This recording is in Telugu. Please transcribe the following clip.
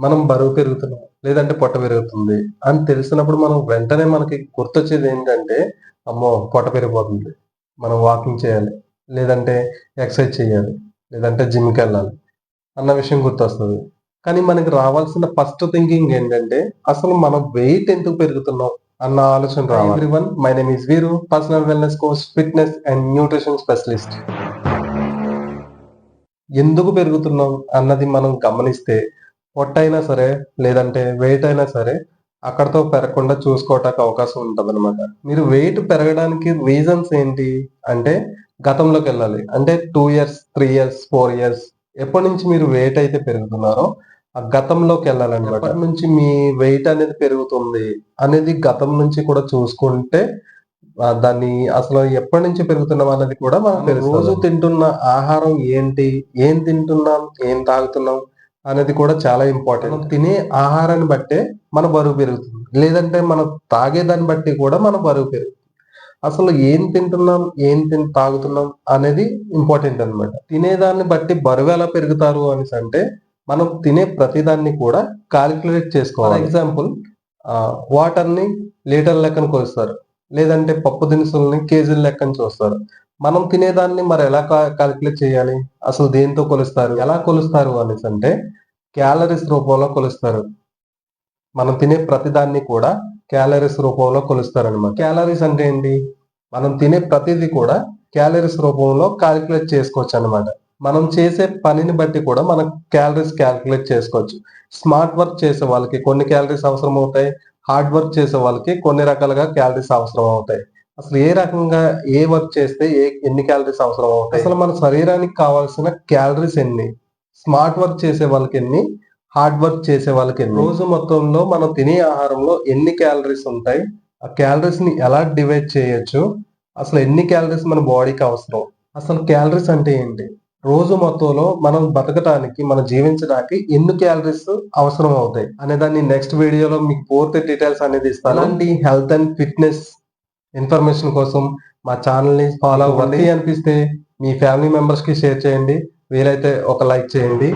మనం బరువు పెరుగుతున్నాం, లేదంటే పొట్ట పెరుగుతుంది అని తెలిసినప్పుడు మనం వెంటనే మనకి గుర్తొచ్చేది ఏంటంటే, అమ్మో! పొట్ట పెరిగిపోతుంది. మనం వాకింగ్ చేయాలి. లేదంటే ఎక్సర్సైజ్ చేయాలి. లేదంటే జిమ్‌కెళ్ళాలి అన్న విషయం గుర్తొస్తది. కానీ మనకి రావాల్సిన ఫస్ట్ థింకింగ్ ఏంటంటే, అసలు మనం వెయిట్ ఎందుకు పెరుగుతున్నాం అన్న ఆలోచన రావాలి. Hi everyone, my name is Veeru, personal wellness coach, fitness and nutrition specialist. ఎందుకు పెరుగుతున్నాం అన్నది మనం గమనిస్తే, పొట్టైనా సరే, లేదంటే వెయిట్ అయినా సరే, అక్కడితో పెరగకుండా చూసుకోవటానికి అవకాశం ఉంటదనమాట. మీరు వెయిట్ పెరగడానికి రీజన్స్ ఏంటి అంటే, గతంలోకెళ్ళాలి. అంటే 2 ఇయర్స్, 3 ఇయర్స్, 4 ఇయర్స్ ఎప్పటినుంచి మీరు వెయిట్ అయితే పెరుగుతున్నారో, ఆ గతంలోకెళ్ళాలనమాట. ఎప్పటి నుంచి మీ వెయిట్ అనేది పెరుగుతుంది అనేది గతం నుంచి కూడా చూసుకుంటే దాన్ని అసలు ఎప్పటినుంచి పెరుగుతున్నాం అన్నది కూడా మనకు తెలుస్తది. రోజు తింటున్న ఆహారం ఏంటి? ఏం తింటున్నాం? ఏం తాగుతున్నాం? అనేది కూడా చాలా ఇంపార్టెంట్. మనం తినే ఆహారాన్ని బట్టే మన బరువు పెరుగుతుంది. లేదంటే మనం తాగే దాన్ని బట్టి కూడా మన బరువు పెరుగుతుంది. అసలు ఏం తింటున్నాం? ఏం తాగుతున్నాం? అనేది ఇంపార్టెంట్ అన్నమాట. తినేదాన్ని బట్టి బరువు ఎలా పెరుగుతారు అనేసంటే, మనం తినే ప్రతిదాన్ని కూడా కాలిక్యులేట్ చేసుకోవాలి. ఫర్ ఎగ్జాంపుల్ వాటర్‌ని లీటర్ల లెక్కన కొలుస్తారు. లేదంటే పప్పు దినుసుల్ని కేజీల లెక్కన చూస్తారు. మనం తినేదాన్ని మరి ఎలా కాలిక్యులేట్ చేయాలి? అసలు దేనితో కొలుస్తారు? ఎలా కొలుస్తారు అనేసంటే క్యాలరీస్ రూపంలో కొలుస్తారు. మనం తినే ప్రతిదాన్ని కూడా క్యాలరీస్ రూపంలో కొలుస్తారనమాట. క్యాలరీస్ అంటే ఏంటి? మనం తినే ప్రతీది కూడా క్యాలరీస్ రూపంలో కాలిక్యులేట్ చేసుకోవచ్చనమాట. మనం చేసే పనిని బట్టి కూడా మనం క్యాలరీస్ కాలిక్యులేట్ చేసుకోవచ్చు. స్మార్ట్ వర్క్ చేసే వాళ్ళకి కొన్ని క్యాలరీస్ అవసరమవుతాయి. హార్డ్ వర్క్ చేసే వాళ్ళకి కొన్ని రకాలుగా క్యాలరీస్ అవసరం అవుతాయి. అసలు ఏ రకంగా ఏ వర్క్ చేస్తే ఎన్ని క్యాలరీస్ అవసరం అవుతాయి? అసలు మన శరీరానికి కావాల్సిన క్యాలరీస్ ఎన్ని? స్మార్ట్ వర్క్ చేసే వాళ్ళకెన్ని? హార్డ్ వర్క్ చేసే వాళ్ళకెన్ని? రోజు మొత్తంలో మనం తినే ఆహారంలో ఎన్ని క్యాలరీస్ ఉంటాయి? ఆ క్యాలరీస్‌ని ఎలా డివైడ్ చేయొచ్చు? అసలు ఎన్ని క్యాలరీస్ మన బాడీకి అవసరం? అసలు క్యాలరీస్ అంటే ఏంటి? రోజు మొత్తంలో మనం బతకటానికి, మనం జీవించడానికి ఎన్ని క్యాలరీస్ అవసరం అవుతాయి అనే దాన్ని నెక్స్ట్ వీడియోలో మీకు పూర్తి డీటెయిల్స్ అనేది ఇస్తాను. ఇలాంటి హెల్త్ అండ్ ఫిట్‌నెస్ ఇన్ఫర్మేషన్ కోసం మా ఛానెల్‌ని ఫాలో అవ్వండి. అనిపిస్తే మీ ఫ్యామిలీ మెంబర్స్‌కి షేర్ చేయండి. వీలైతే ఒక లైక్ చేయండి.